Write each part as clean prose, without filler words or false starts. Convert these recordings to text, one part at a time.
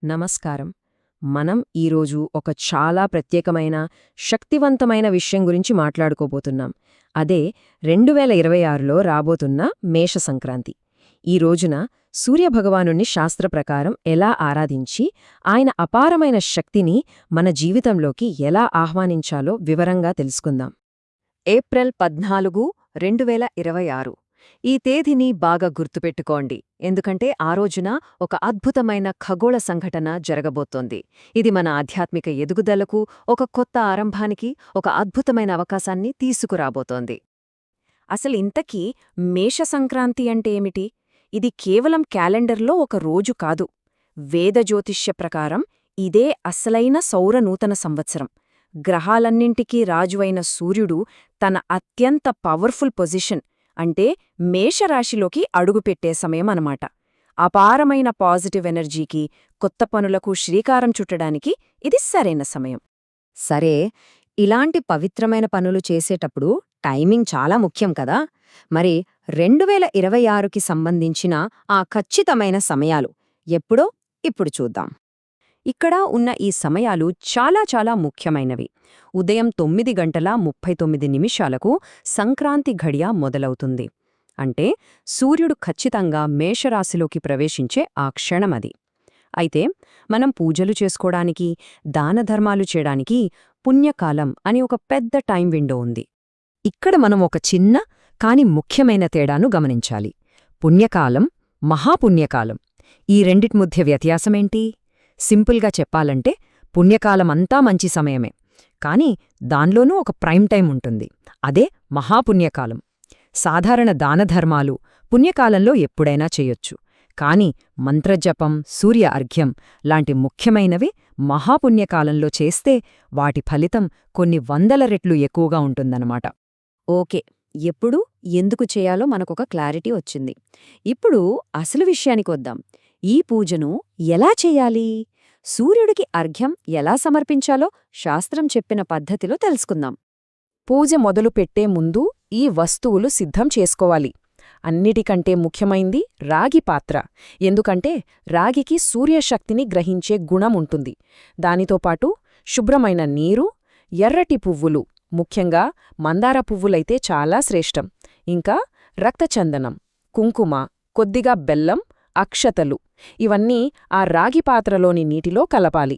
నమస్కారం. మనం ఈరోజు ఒక చాలా ప్రత్యేకమైన, శక్తివంతమైన విషయం గురించి మాట్లాడుకోబోతున్నాం. అదే 2026లో రాబోతున్న మేష సంక్రాంతి. ఈ రోజున సూర్యభగవానుణ్ణి శాస్త్రప్రకారం ఎలా ఆరాధించి, ఆయన అపారమైన శక్తిని మన జీవితంలోకి ఎలా ఆహ్వానించాలో వివరంగా తెలుసుకుందాం. ఏప్రిల్ 14, 2026 ఈ తేదీని బాగా గుర్తుపెట్టుకోండి, ఎందుకంటే ఆ రోజున ఒక అద్భుతమైన ఖగోళ సంఘటన జరగబోతోంది. ఇది మన ఆధ్యాత్మిక ఎదుగుదలకు, ఒక కొత్త ఆరంభానికి, ఒక అద్భుతమైన అవకాశాన్ని తీసుకురాబోతోంది. అసలింతకీ మేష సంక్రాంతి అంటే ఏమిటి? ఇది కేవలం క్యాలెండర్లో ఒక రోజు కాదు. వేద జ్యోతిష్య ప్రకారం ఇదే అసలైన సౌర నూతన సంవత్సరం. గ్రహాలన్నింటికీ రాజువైన సూర్యుడు తన అత్యంత పవర్ఫుల్ పొజిషన్ అంటే మేషరాశిలోకి అడుగుపెట్టే సమయం అనమాట. అపారమైన పాజిటివ్ ఎనర్జీకి, కొత్త పనులకు శ్రీకారం చుట్టడానికి ఇది సరైన సమయం. సరే, ఇలాంటి పవిత్రమైన పనులు చేసేటప్పుడు టైమింగ్ చాలా ముఖ్యం కదా. మరి 2026కి సంబంధించిన ఆ ఖచ్చితమైన సమయాలు ఎప్పుడో ఇప్పుడు చూద్దాం. ఇక్కడ ఉన్న ఈ సమయాలు చాలా చాలా ముఖ్యమైనవి. ఉదయం 9:39 సంక్రాంతి ఘడియ మొదలవుతుంది. అంటే సూర్యుడు ఖచ్చితంగా మేషరాశిలోకి ప్రవేశించే ఆ క్షణమది. అయితే మనం పూజలు చేసుకోవడానికి, దానధర్మాలు చేయడానికి పుణ్యకాలం అని ఒక పెద్ద టైం విండో ఉంది. ఇక్కడ మనం ఒక చిన్న కాని ముఖ్యమైన తేడాను గమనించాలి. పుణ్యకాలం, మహాపుణ్యకాలం, ఈ రెండిటి మధ్య వ్యత్యాసమేంటి? సింపుల్గా చెప్పాలంటే పుణ్యకాలమంతా మంచి సమయమే, కాని దాన్లోనూ ఒక ప్రైమ్ టైం ఉంటుంది. అదే మహాపుణ్యకాలం. సాధారణ దానధర్మాలు పుణ్యకాలంలో ఎప్పుడైనా చెయ్యొచ్చు, కాని మంత్రజపం, సూర్య అర్ఘ్యం లాంటి ముఖ్యమైనవి మహాపుణ్యకాలంలో చేస్తే వాటి ఫలితం కొన్ని వందల రెట్లు ఎక్కువగా ఉంటుందన్నమాట. ఓకే, ఎప్పుడు ఎందుకు చేయాలో మనకొక క్లారిటీ వచ్చింది. ఇప్పుడు అసలు విషయానికొద్దాం. ఈ పూజను ఎలా చెయ్యాలి? సూర్యుడికి అర్ఘ్యం ఎలా సమర్పించాలో శాస్త్రం చెప్పిన పద్ధతిలో తెలుసుకుందాం. పూజ మొదలుపెట్టే ముందు ఈ వస్తువులు సిద్ధం చేసుకోవాలి. అన్నిటికంటే ముఖ్యమైంది రాగి పాత్ర. ఎందుకంటే రాగికి సూర్యశక్తిని గ్రహించే గుణం ఉంటుంది. దానితో పాటు శుభ్రమైన నీరు, ఎర్రటి పువ్వులు, ముఖ్యంగా మందార పువ్వులైతే చాలా శ్రేష్టం, ఇంకా రక్తచందనం, కుంకుమ, కొద్దిగా బెల్లం, అక్షతలు, ఇవన్నీ ఆ రాగి పాత్రలోని నీటిలో కలపాలి.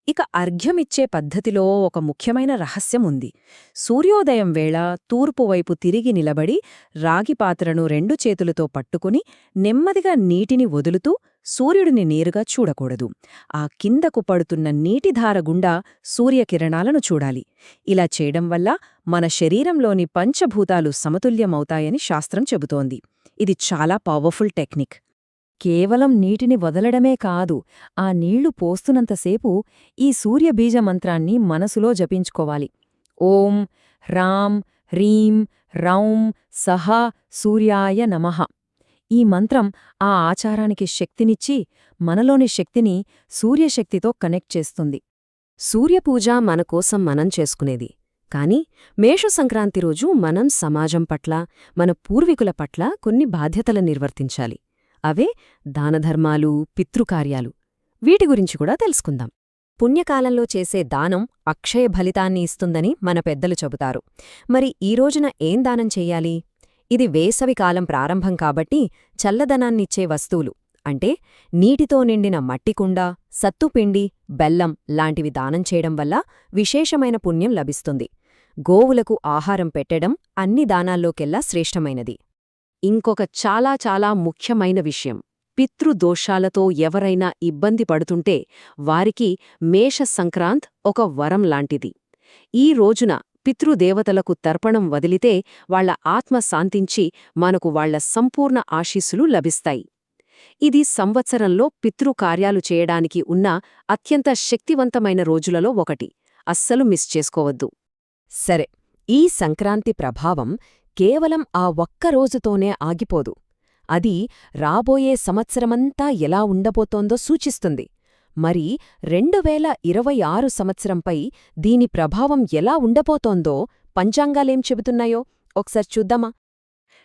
ఇక అర్ఘ్యమిచ్చే పద్ధతిలో ఒక ముఖ్యమైన రహస్యం ఉంది. సూర్యోదయం వేళ తూర్పువైపు తిరిగి నిలబడి రాగి పాత్రను 2 చేతులతో పట్టుకుని నెమ్మదిగా నీటిని వదులుతూ సూర్యుడిని నేరుగా చూడకూడదు. ఆ కిందకు పడుతున్న నీటిధార గుండా సూర్యకిరణాలను చూడాలి. ఇలా చేయడం వల్ల మన శరీరంలోని పంచభూతాలు సమతుల్యమవుతాయని శాస్త్రం చెబుతోంది. ఇది చాలా పవర్ఫుల్ టెక్నిక్. కేవలం నీటిని వదలడమే కాదు, ఆ నీళ్లు పోస్తున్నంతసేపు ఈ సూర్యబీజ మంత్రాన్ని మనసులో జపించుకోవాలి. ఓం హ్రాం హ్రీం రౌం సహ సూర్యాయ నమః. ఈ మంత్రం ఆ ఆచారానికి శక్తినిచ్చి మనలోని శక్తిని సూర్యశక్తితో కనెక్ట్ చేస్తుంది. సూర్యపూజ మనకోసం మనం చేసుకునేది. కాని మేష సంక్రాంతి రోజు మనం సమాజం పట్ల, మన పూర్వీకుల పట్ల కొన్ని బాధ్యతలు నిర్వర్తించాలి. అవే దానధర్మాలు, పితృకార్యాలు. వీటి గురించి కూడా తెలుసుకుందాం. పుణ్యకాలంలో చేసే దానం అక్షయ ఫలితాన్ని ఇస్తుందని మన పెద్దలు చెబుతారు. మరి ఈ రోజున ఏం దానం చెయ్యాలి? ఇది వేసవికాలం ప్రారంభం కాబట్టి చల్లదనాన్నిచ్చే వస్తువులు అంటే నీటితో నిండిన మట్టికుండ, సత్తుపిండి, బెల్లం లాంటివి దానం చేయడం వల్ల విశేషమైన పుణ్యం లభిస్తుంది. గోవులకు ఆహారం పెట్టడం అన్ని దానాల్లోకెల్లా శ్రేష్టమైనది. ఇంకొక చాలా చాలా ముఖ్యమైన విషయం, పితృదోషాలతో ఎవరైనా ఇబ్బంది పడుతుంటే వారికి మేష సంక్రాంత్ ఒక వరం లాంటిది. ఈ రోజున పితృదేవతలకు తర్పణం వదిలితే వాళ్ల ఆత్మ శాంతించి మనకు వాళ్ల సంపూర్ణ ఆశీస్సులు లభిస్తాయి. ఇది సంవత్సరంలో పితృకార్యాలు చేయడానికి ఉన్న అత్యంత శక్తివంతమైన రోజులలో ఒకటి. అస్సలు మిస్ చేసుకోవద్దు. సరే, ఈ సంక్రాంతి ప్రభావం కేవలం ఆ ఒక్క రోజుతోనే ఆగిపోదు. అది రాబోయే సంవత్సరమంతా ఎలా ఉండబోతోందో సూచిస్తుంది. మరి 2026 సంవత్సరంపై దీని ప్రభావం ఎలా ఉండబోతోందో పంచాంగాలేం చెబుతున్నాయో ఒకసారి చూద్దామా?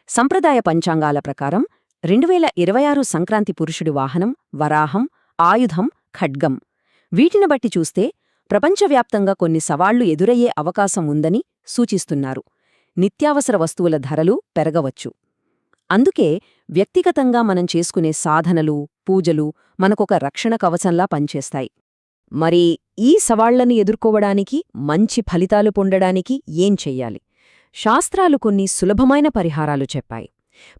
సంప్రదాయ పంచాంగాల ప్రకారం 2026 సంక్రాంతి పురుషుడి వాహనం వరాహం, ఆయుధం ఖడ్గం. వీటిని బట్టి చూస్తే ప్రపంచవ్యాప్తంగా కొన్ని సవాళ్లు ఎదురయ్యే అవకాశం ఉందని సూచిస్తున్నారు. నిత్యావసర వస్తువుల ధరలు పెరగవచ్చు. అందుకే వ్యక్తిగతంగా మనం చేసుకునే సాధనలు, పూజలు మనకొక రక్షణ కవచంలా పనిచేస్తాయి. మరి ఈ సవాళ్లను ఎదుర్కోవడానికి, మంచి ఫలితాలు పొందడానికి ఏం చెయ్యాలి? శాస్త్రాలు కొన్ని సులభమైన పరిహారాలు చెప్పాయి.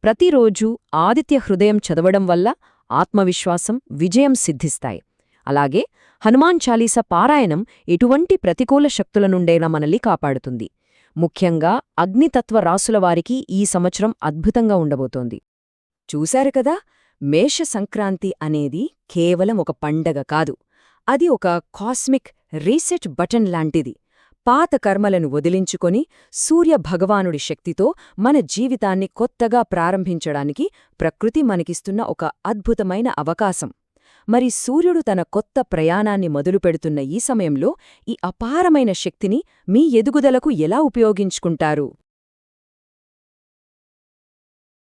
ప్రతిరోజూ ఆదిత్య హృదయం చదవడం వల్ల ఆత్మవిశ్వాసం, విజయం సిద్ధిస్తాయి. అలాగే హనుమాన్ చాలీస పారాయణం ఎటువంటి ప్రతికూల శక్తుల నుండైనా మనల్ని కాపాడుతుంది. ముఖ్యంగా అగ్నితత్వ రాసులవారికి ఈ సంవత్సరం అద్భుతంగా ఉండబోతోంది. చూశారు కదా, మేష సంక్రాంతి అనేది కేవలం ఒక పండగ కాదు, అది ఒక కాస్మిక్ రీసెట్ బటన్ లాంటిది. పాత కర్మలను వదిలించుకొని సూర్యభగవానుడి శక్తితో మన జీవితాన్ని కొత్తగా ప్రారంభించడానికి ప్రకృతి మనకిస్తున్న ఒక అద్భుతమైన అవకాశం. మరి సూర్యుడు తన కొత్త ప్రయాణాన్ని మొదలుపెడుతున్న ఈ సమయంలో ఈ అపారమైన శక్తిని మీ ఎదుగుదలకు ఎలా ఉపయోగించుకుంటారు?